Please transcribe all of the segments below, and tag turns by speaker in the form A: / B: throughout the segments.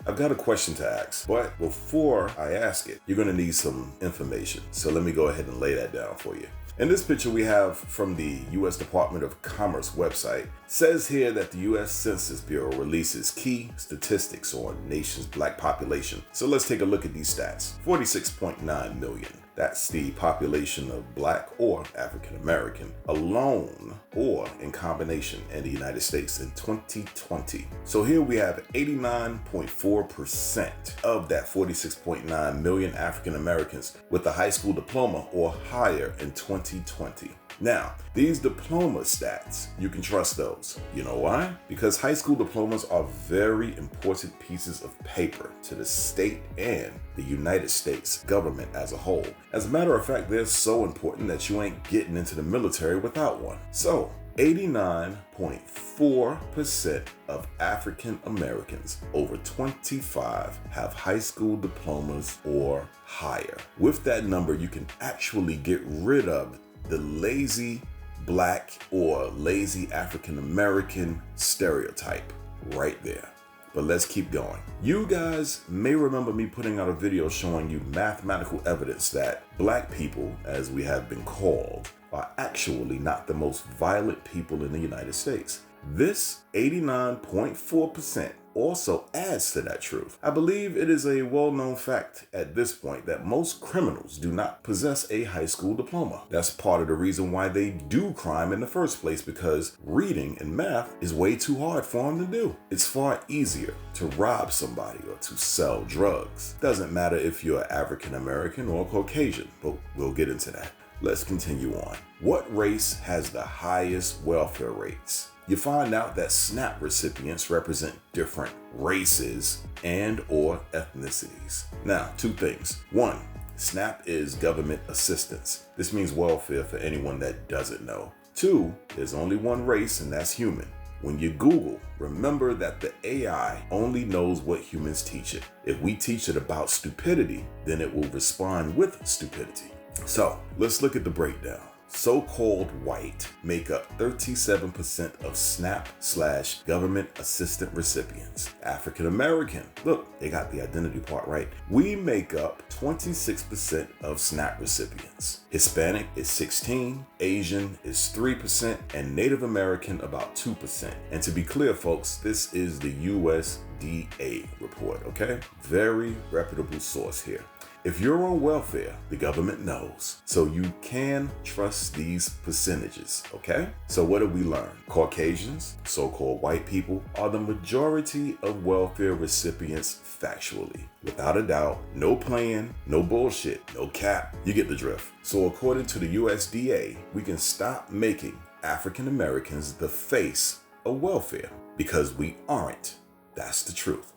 A: I've got a question to ask, but before I ask it, you're gonna need some information. So let me go ahead and lay that down for you. In this picture we have from the U.S. Department of Commerce website. It says here that the U.S. Census Bureau releases key statistics on nation's black population. So let's take a look at these stats. 46.9 million. That's the population of black or African American alone or in combination in the United States in 2020. So here we have 89.4% of that 46.9 million African Americans with a high school diploma or higher in 2020. Now, these diploma stats, you can trust those. You know why? Because high school diplomas are very important pieces of paper to the state and the United States government as a whole. As a matter of fact, they're so important that you ain't getting into the military without one. So, 89.4% of African Americans over 25 have high school diplomas or higher. With that number, you can actually get rid of the lazy black or lazy African American stereotype right there. But let's keep going. You guys may remember me putting out a video showing you mathematical evidence that black people, as we have been called, are actually not the most violent people in the United States. This 89.4% also adds to that truth. I believe it is a well-known fact at this point that most criminals do not possess a high school diploma. That's part of the reason why they do crime in the first place, because reading and math is way too hard for them to do. It's far easier to rob somebody or to sell drugs. Doesn't matter if you're African American or Caucasian, but we'll get into that. Let's continue on. What race has the highest welfare rates? You find out that SNAP recipients represent different races and or ethnicities. Now, two things. One, SNAP is government assistance. This means welfare for anyone that doesn't know. Two, there's only one race, and that's human. When you Google, remember that the AI only knows what humans teach it. If we teach it about stupidity, then it will respond with stupidity. So let's look at the breakdown. So-called white make up 37% of SNAP/government assistant recipients. African American, look, they got the identity part right. We make up 26% of SNAP recipients. Hispanic is 16%, Asian is 3%, and Native American about 2%. And to be clear, folks, this is the USDA report, okay? Very reputable source here. If you're on welfare, the government knows, so you can trust these percentages, okay? So what did we learn? Caucasians, so-called white people, are the majority of welfare recipients factually. Without a doubt, no playing, no bullshit, no cap, you get the drift. So according to the USDA, we can stop making African Americans the face of welfare because we aren't. That's the truth.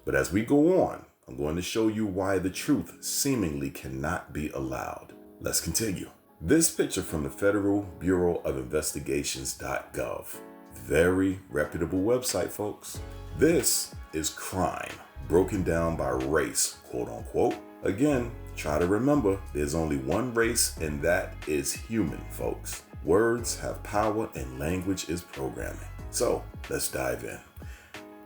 A: But as we go on, I'm going to show you why the truth seemingly cannot be allowed. Let's continue. This picture from the Federal Bureau of Investigations.gov. Very reputable website, folks. This is crime, broken down by race, quote unquote. Again, try to remember there's only one race, and that is human, folks. Words have power and language is programming. So let's dive in.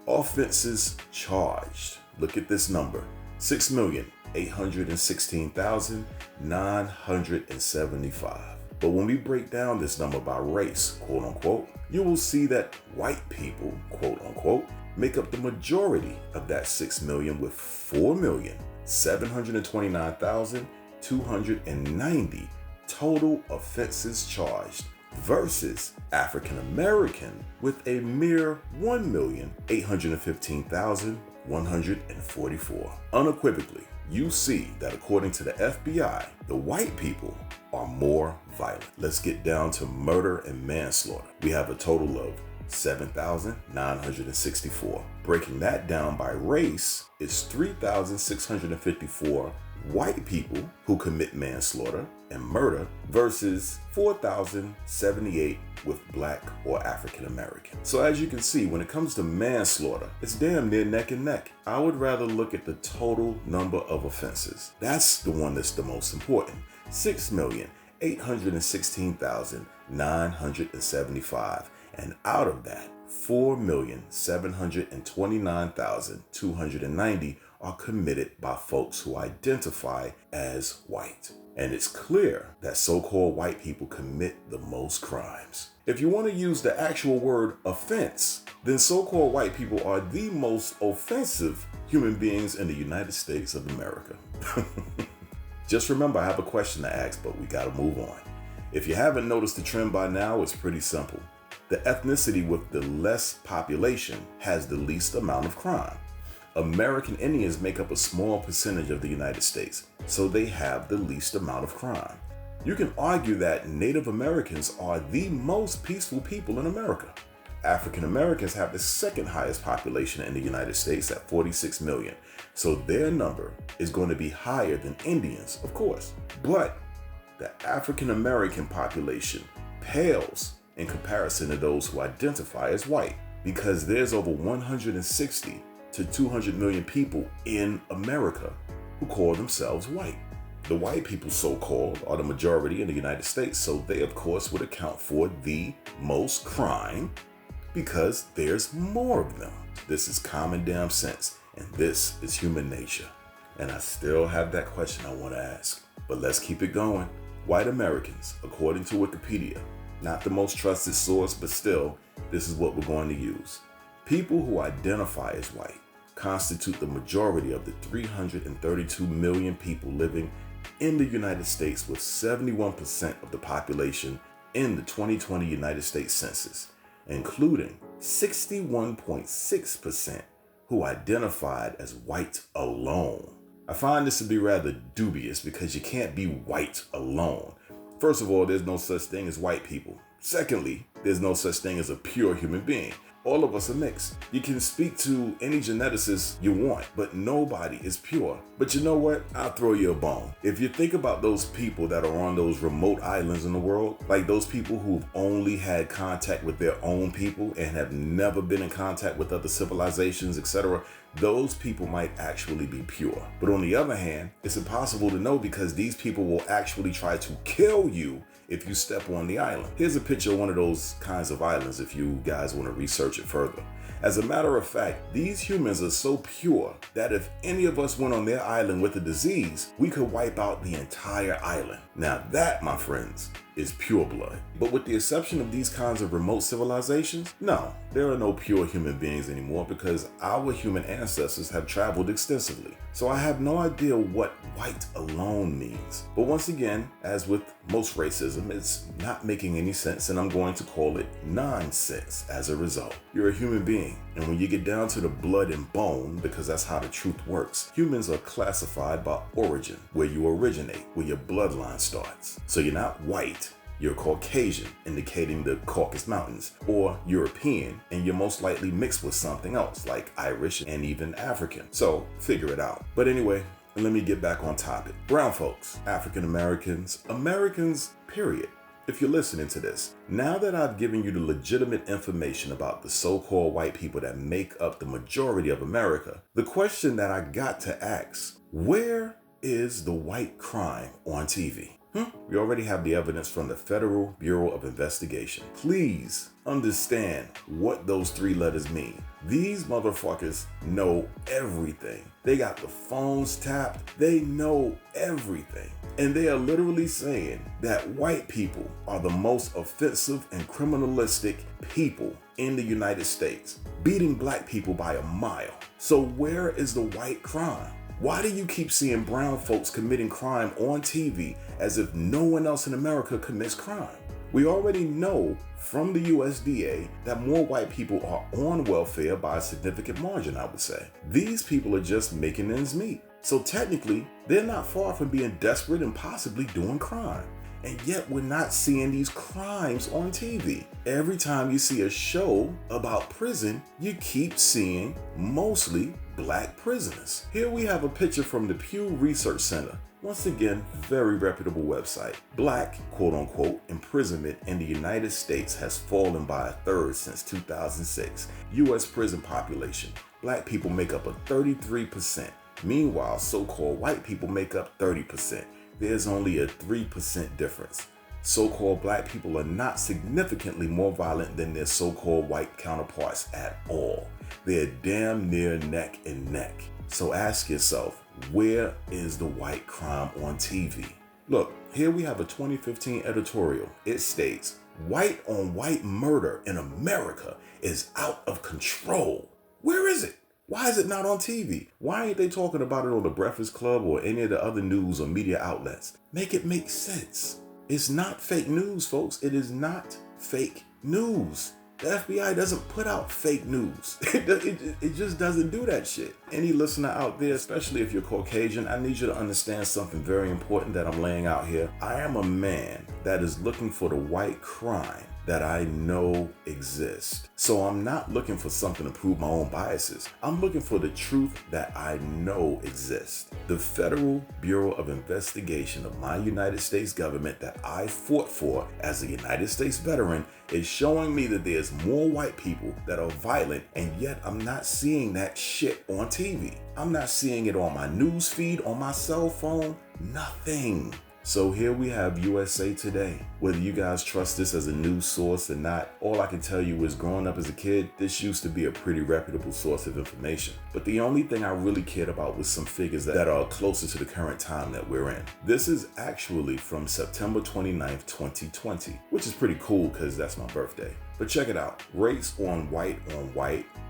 A: Offenses charged. Look at this number, 6,816,975. But when we break down this number by race, quote unquote, you will see that white people, quote unquote, make up the majority of that 6 million with 4,729,290 total offenses charged versus African American with a mere 1,815,144. Unequivocally, you see that according to the FBI, the white people are more violent. Let's get down to murder and manslaughter. We have a total of 7,964. Breaking that down by race is 3,654 white people who commit manslaughter and murder versus 4,078 with black or African American. So as you can see, when it comes to manslaughter, it's damn near neck and neck. I would rather look at the total number of offenses. That's the one that's the most important. 6,816,975. And out of that, 4,729,290 are committed by folks who identify as white. And it's clear that so-called white people commit the most crimes. If you want to use the actual word offense, then so-called white people are the most offensive human beings in the United States of America. Just remember, I have a question to ask, but we gotta move on. If you haven't noticed the trend by now, it's pretty simple. The ethnicity with the less population has the least amount of crime. American Indians make up a small percentage of the United States, so they have the least amount of crime. You can argue that Native Americans are the most peaceful people in America. African Americans have the second highest population in the United States at 46 million, so their number is going to be higher than Indians, of course. But the African American population pales in comparison to those who identify as white, because there's over 160 to 200 million people in America who call themselves white. The white people, so-called, are the majority in the United States, so they of course would account for the most crime because there's more of them. This is common damn sense, and this is human nature. And I still have that question I want to ask, but let's keep it going. White Americans, according to Wikipedia, not the most trusted source, but still, this is what we're going to use. People who identify as white constitute the majority of the 332 million people living in the United States, with 71% of the population in the 2020 United States Census, including 61.6% who identified as white alone. I find this to be rather dubious because you can't be white alone. First of all, there's no such thing as white people. Secondly, there's no such thing as a pure human being. All of us are mixed. You can speak to any geneticist you want, but nobody is pure. But you know what? I'll throw you a bone. If you think about those people that are on those remote islands in the world, like those people who've only had contact with their own people and have never been in contact with other civilizations, etc., those people might actually be pure. But on the other hand, it's impossible to know because these people will actually try to kill you if you step on the island. Here's a picture of one of those kinds of islands if you guys want to research it further. As a matter of fact, these humans are so pure that if any of us went on their island with a disease, we could wipe out the entire island. Now that, my friends, is pure blood. But with the exception of these kinds of remote civilizations, no, there are no pure human beings anymore because our human ancestors have traveled extensively. So I have no idea what white alone means. But once again, as with most racism, it's not making any sense, and I'm going to call it nonsense as a result. You're a human being, and when you get down to the blood and bone, because that's how the truth works, humans are classified by origin, where you originate, where your bloodline starts. So you're not white, you're Caucasian, indicating the Caucasus Mountains, or European, and you're most likely mixed with something else, like Irish and even African. So figure it out. But anyway, let me get back on topic. Brown folks, African Americans, Americans, period. If you're listening to this, now that I've given you the legitimate information about the so-called white people that make up the majority of America, the question that I got to ask, where is the white crime on TV? We already have the evidence from the Federal Bureau of Investigation. Please understand what those three letters mean. These motherfuckers know everything. They got the phones tapped. They know everything. And they are literally saying that white people are the most offensive and criminalistic people in the United States, beating black people by a mile. So where is the white crime? Why do you keep seeing brown folks committing crime on TV as if no one else in America commits crime? We already know from the USDA that more white people are on welfare by a significant margin, I would say. These people are just making ends meet. So technically, they're not far from being desperate and possibly doing crime. And yet we're not seeing these crimes on TV. Every time you see a show about prison, you keep seeing mostly black prisoners. Here we have a picture from the Pew Research Center. Once again, very reputable website. Black, quote unquote, imprisonment in the United States has fallen by 1/3 since 2006. U.S. prison population. Black people make up a 33%. Meanwhile, so-called white people make up 30%. There's only a 3% difference. So-called black people are not significantly more violent than their so-called white counterparts at all. They're damn near neck and neck. So ask yourself, where is the white crime on TV? Look, here we have a 2015 editorial. It states, white on white murder in America is out of control. Where is it? Why is it not on TV? Why ain't they talking about it on the Breakfast Club or any of the other news or media outlets? Make it make sense. It's not fake news, folks. It is not fake news. The FBI doesn't put out fake news. It just doesn't do that shit. Any listener out there, especially if you're Caucasian, I need you to understand something very important that I'm laying out here. I am a man that is looking for the white crime that I know exists. So I'm not looking for something to prove my own biases. I'm looking for the truth that I know exists. The Federal Bureau of Investigation of my United States government that I fought for as a United States veteran is showing me that there's more white people that are violent, and yet I'm not seeing that shit on TV. I'm not seeing it on my news feed, on my cell phone, nothing. So here we have USA Today. Whether you guys trust this as a news source or not, all I can tell you is growing up as a kid, this used to be a pretty reputable source of information. But the only thing I really cared about was some figures that are closer to the current time that we're in. This is actually from September 29th, 2020, which is pretty cool because that's my birthday. But check it out. Race on white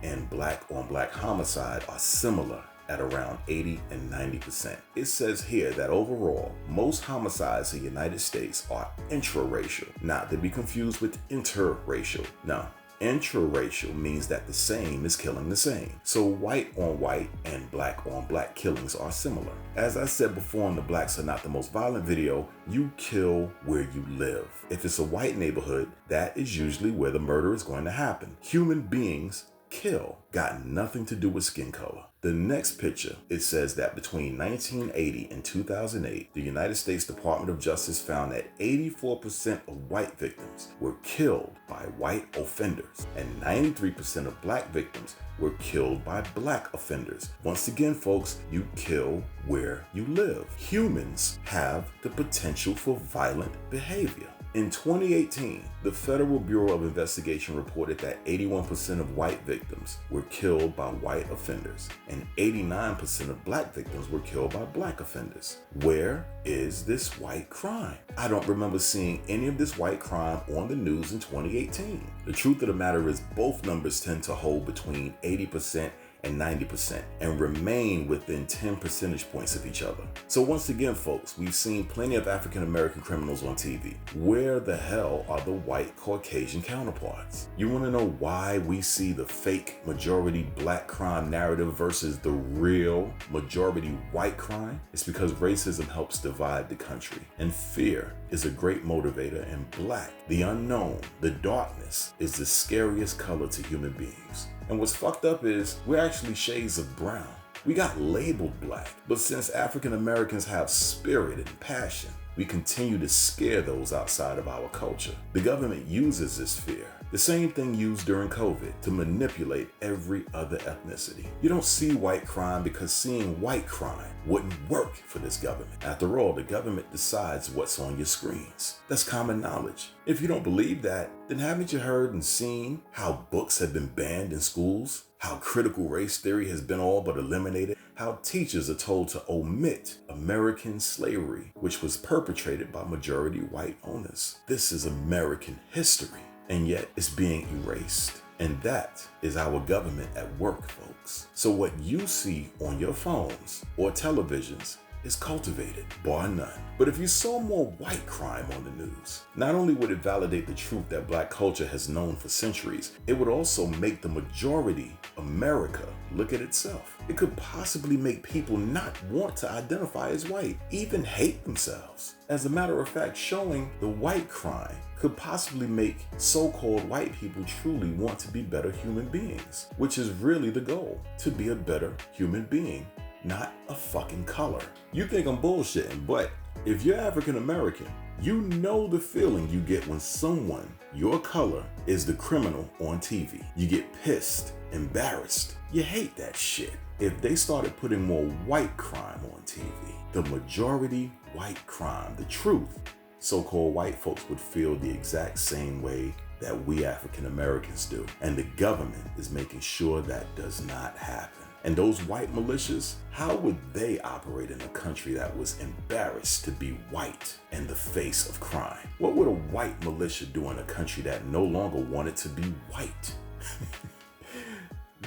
A: and black on black homicide are similar at around 80 and 90%. It says here that overall, most homicides in the United States are intraracial, not to be confused with interracial. No, intraracial means that the same is killing the same. So white on white and black on black killings are similar. As I said before in the Blacks Are Not the Most Violent video, you kill where you live. If it's a white neighborhood, that is usually where the murder is going to happen. Human beings kill. Got nothing to do with skin color. The next picture, it says that between 1980 and 2008, the United States Department of Justice found that 84% of white victims were killed by white offenders, and 93% of black victims were killed by black offenders. Once again, folks, you kill where you live. Humans have the potential for violent behavior. In 2018, the Federal Bureau of Investigation reported that 81% of white victims were killed by white offenders, and 89% of black victims were killed by black offenders. Where is this white crime? I don't remember seeing any of this white crime on the news in 2018. The truth of the matter is both numbers tend to hold between 80% and 90% and remain within 10 percentage points of each other. So once again, folks, we've seen plenty of African American criminals on TV. Where the hell are the white Caucasian counterparts? You want to know why we see the fake majority black crime narrative versus the real majority white crime? It's because racism helps divide the country, and fear is a great motivator, and black, the unknown, the darkness, is the scariest color to human beings. And what's fucked up is we're actually shades of brown. We got labeled black, but since African Americans have spirit and passion, we continue to scare those outside of our culture. The government uses this fear, the same thing used during COVID, to manipulate every other ethnicity. You don't see white crime because seeing white crime wouldn't work for this government. After all, the government decides what's on your screens. That's common knowledge. If you don't believe that, then haven't you heard and seen how books have been banned in schools? How critical race theory has been all but eliminated? How teachers are told to omit American slavery, which was perpetrated by majority white owners. This is American history, and yet it's being erased. And that is our government at work, folks. So what you see on your phones or televisions is cultivated, bar none. But if you saw more white crime on the news, not only would it validate the truth that black culture has known for centuries, it would also make the majority America look at itself. It could possibly make people not want to identify as white, even hate themselves. As a matter of fact, showing the white crime could possibly make so-called white people truly want to be better human beings, which is really the goal, to be a better human being, not a fucking color. You think I'm bullshitting, but if you're African American, you know the feeling you get when someone your color is the criminal on TV. You get pissed, embarrassed. You hate that shit. If they started putting more white crime on TV, the majority white crime, the truth, so-called white folks would feel the exact same way that we African Americans do. And the government is making sure that does not happen. And those white militias, how would they operate in a country that was embarrassed to be white in the face of crime? What would a white militia do in a country that no longer wanted to be white?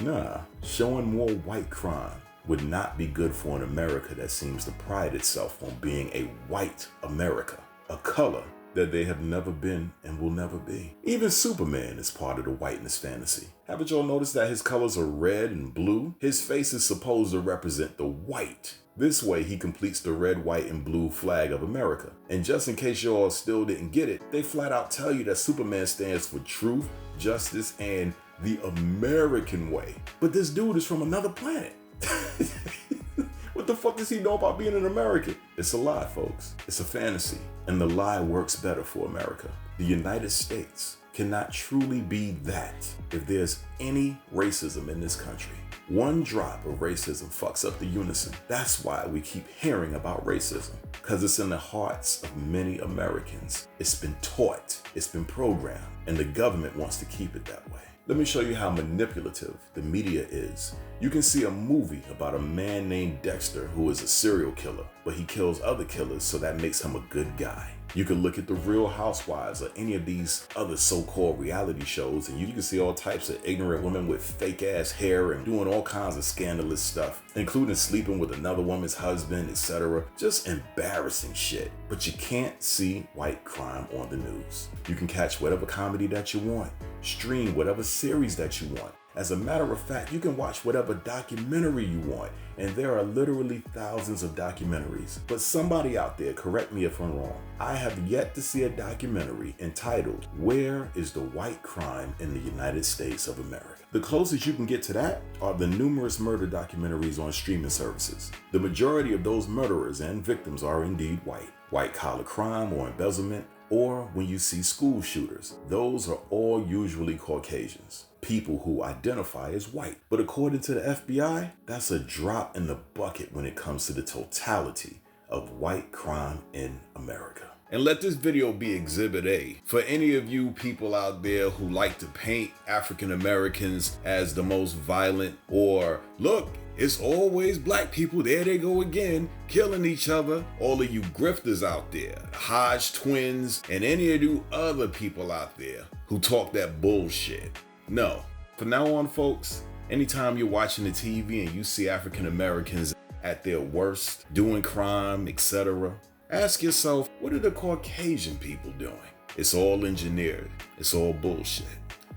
A: Nah, showing more white crime would not be good for an America that seems to pride itself on being a white America, a color that they have never been and will never be. Even Superman is part of the whiteness fantasy. Haven't y'all noticed that his colors are red and blue? His face is supposed to represent the white. This way he completes the red, white, and blue flag of America. And just in case y'all still didn't get it, they flat out tell you that Superman stands for truth, justice, and the American way. But this dude is from another planet. What the fuck does he know about being an American? It's a lie, folks. It's a fantasy. And the lie works better for America. The United States cannot truly be that if there's any racism in this country. One drop of racism fucks up the unison. That's why we keep hearing about racism, because it's in the hearts of many Americans. It's been taught, it's been programmed, and the government wants to keep it that way. Let me show you how manipulative the media is. You can see a movie about a man named Dexter who is a serial killer, but he kills other killers, so that makes him a good guy. You can look at the Real Housewives or any of these other so-called reality shows, and you can see all types of ignorant women with fake ass hair and doing all kinds of scandalous stuff, including sleeping with another woman's husband, etc. Just embarrassing shit. But you can't see white crime on the news. You can catch whatever comedy that you want, stream whatever series that you want. As a matter of fact, you can watch whatever documentary you want, and there are literally thousands of documentaries. But somebody out there, correct me if I'm wrong, I have yet to see a documentary entitled, "Where is the White Crime in the United States of America?" The closest you can get to that are the numerous murder documentaries on streaming services. The majority of those murderers and victims are indeed white. White-collar crime or embezzlement, or when you see school shooters, those are all usually Caucasians, people who identify as white. But according to the FBI, that's a drop in the bucket when it comes to the totality of white crime in America. And let this video be Exhibit A for any of you people out there who like to paint African Americans as the most violent, or look, it's always black people, there they go again, killing each other. All of you grifters out there, Hodge Twins, and any of you other people out there who talk that bullshit. No, from now on, folks, anytime you're watching the TV and you see African Americans at their worst, doing crime, etc., ask yourself, what are the Caucasian people doing? It's all engineered, it's all bullshit,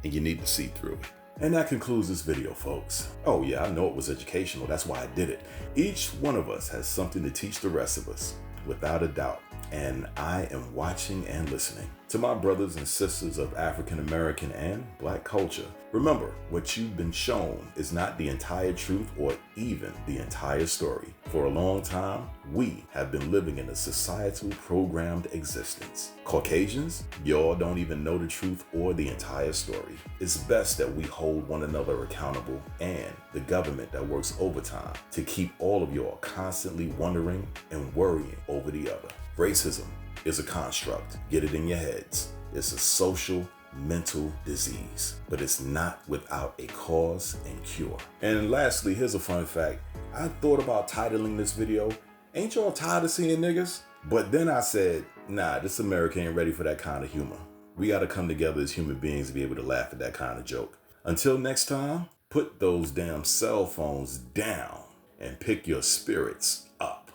A: and you need to see through it. And that concludes this video, folks. Oh yeah, I know it was educational, that's why I did it. Each one of us has something to teach the rest of us, without a doubt. And I am watching and listening. To my brothers and sisters of African American and Black culture, remember, what you've been shown is not the entire truth or even the entire story. For a long time, we have been living in a societal programmed existence. Caucasians, y'all don't even know the truth or the entire story. It's best that we hold one another accountable and the government that works overtime to keep all of y'all constantly wondering and worrying over the other. Racism is a construct. Get it in your heads. It's a social, mental disease, but it's not without a cause and cure. And lastly, here's a fun fact. I thought about titling this video, "Ain't y'all tired of seeing niggas?" But then I said, nah, this America ain't ready for that kind of humor. We gotta come together as human beings to be able to laugh at that kind of joke. Until next time, put those damn cell phones down and pick your spirits up.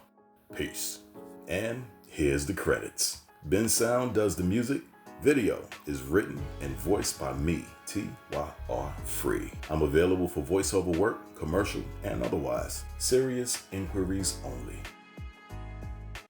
A: Peace. And here's the credits. Ben Sound does the music. Video is written and voiced by me, TYR Free. I'm available for voiceover work, commercial, and otherwise. Serious inquiries only.